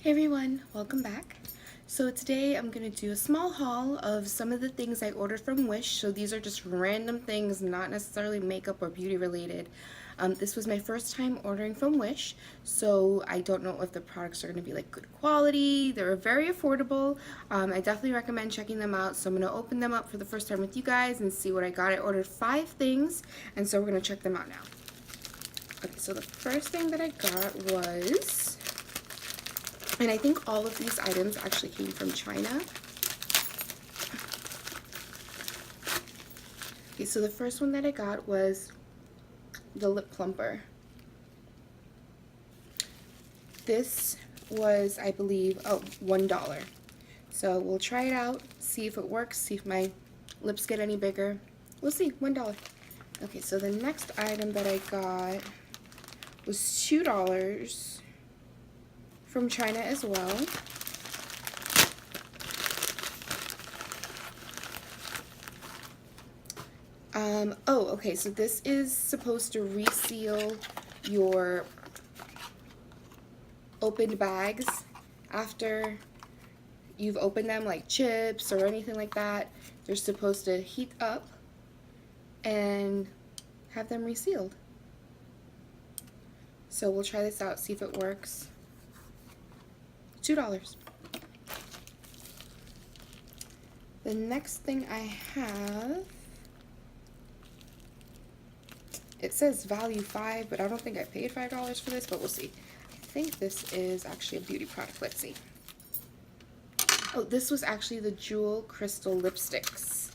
Hey everyone, welcome back. So today I'm going to do a small haul of some of the things I ordered from Wish. So these are just random things, not necessarily makeup or beauty related. This was my first time ordering from Wish, so I don't know if the products are going to be like good quality. They're very affordable. I definitely recommend checking them out. So I'm going to open them up for the first time with you guys and see what I got. I ordered 5 things, and so we're going to check them out now. Okay, so the first thing that I got was... and I think all of these items actually came from China. Okay, so the first one that I got was the lip plumper. This was, I believe, $1. So we'll try it out, see if it works, see if my lips get any bigger. We'll see, $1. Okay, so the next item that I got was $2. From China as well. Okay, so this is supposed to reseal your opened bags after you've opened them, like chips or anything like that. They're supposed to heat up and have them resealed. So we'll try this out, see if it works. $2. The next thing I have, it says value 5, but I don't think I paid $5 for this, but we'll see. I think this is actually a beauty product. Let's see. Oh, this was actually the Jewel Crystal lipsticks.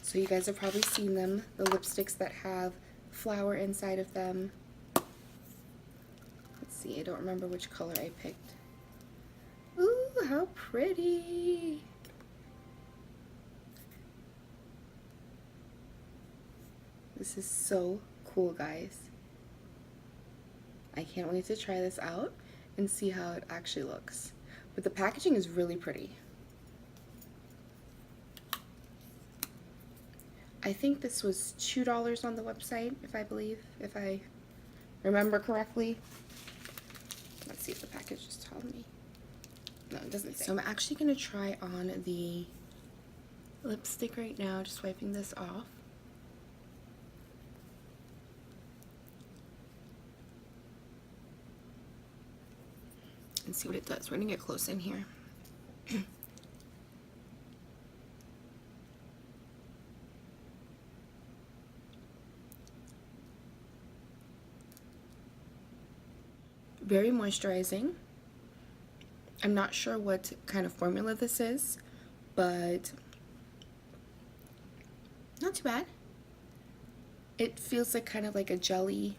So you guys have probably seen them, the lipsticks that have flower inside of them. Let's see, I don't remember which color I picked. Ooh, how pretty! This is so cool, guys. I can't wait to try this out and see how it actually looks. But the packaging is really pretty. I think this was $2 on the website, if I remember correctly. Let's see if the package just told me. No, it doesn't say. So I'm actually going to try on the lipstick right now, just wiping this off. And see what it does. We're going to get close in here. Very moisturizing. I'm not sure what kind of formula this is, but not too bad. It feels like kind of like a jelly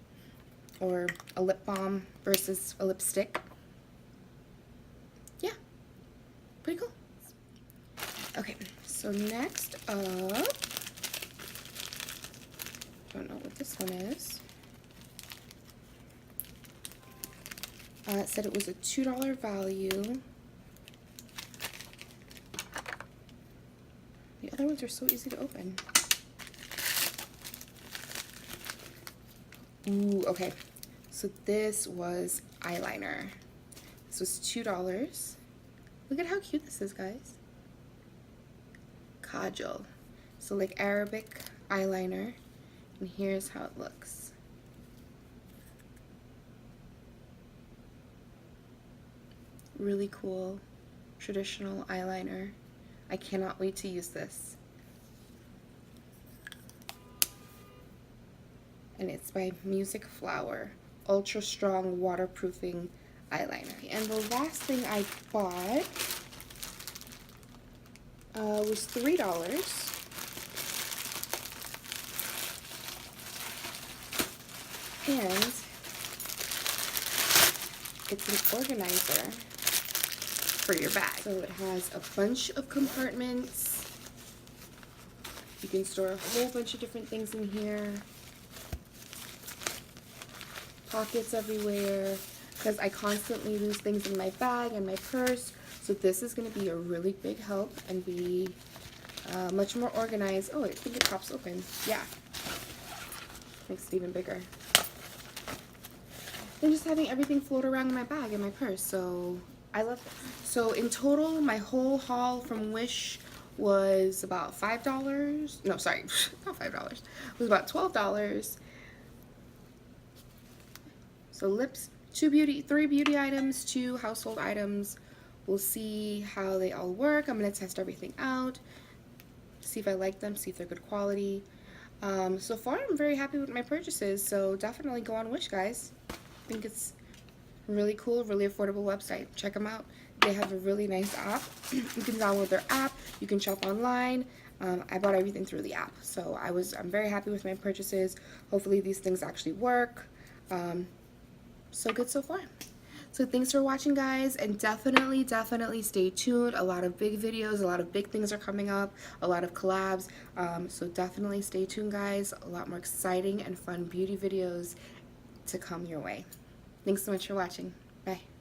or a lip balm versus a lipstick. Yeah, pretty cool. Okay, so next up, don't know what this one is. It said it was a $2 value. The other ones are so easy to open. Ooh, okay. So this was eyeliner. This was $2. Look at how cute this is, guys. Kajal. So like Arabic eyeliner. And here's how it looks. Really cool traditional eyeliner. I cannot wait to use this. And it's by Music Flower, ultra strong waterproofing eyeliner. And the last thing I bought was $3. And it's an organizer for your bag. So it has a bunch of compartments. You can store a whole bunch of different things in here. Pockets everywhere, because I constantly lose things in my bag and my purse. So this is going to be a really big help and be much more organized. Oh, I think it pops open. Yeah. Makes it even bigger. than just having everything float around in my bag and my purse. So I love this. So in total, my whole haul from Wish was about $5. No, sorry, not $5. It was about $12. So lips, three beauty items, 2 household items. We'll see how they all work. I'm gonna test everything out, see if I like them, see if they're good quality. So far, I'm very happy with my purchases. So definitely go on Wish, guys. I think it's really cool, really affordable website. Check them out. They have a really nice app. You can download their app. You can shop online. I bought everything through the app, so I'm very happy with my purchases. Hopefully these things actually work. So good so far. So thanks for watching, guys, and definitely stay tuned. A lot of big videos, a lot of big things are coming up, a lot of collabs. So definitely stay tuned, guys. A lot more exciting and fun beauty videos to come your way. Thanks so much for watching. Bye.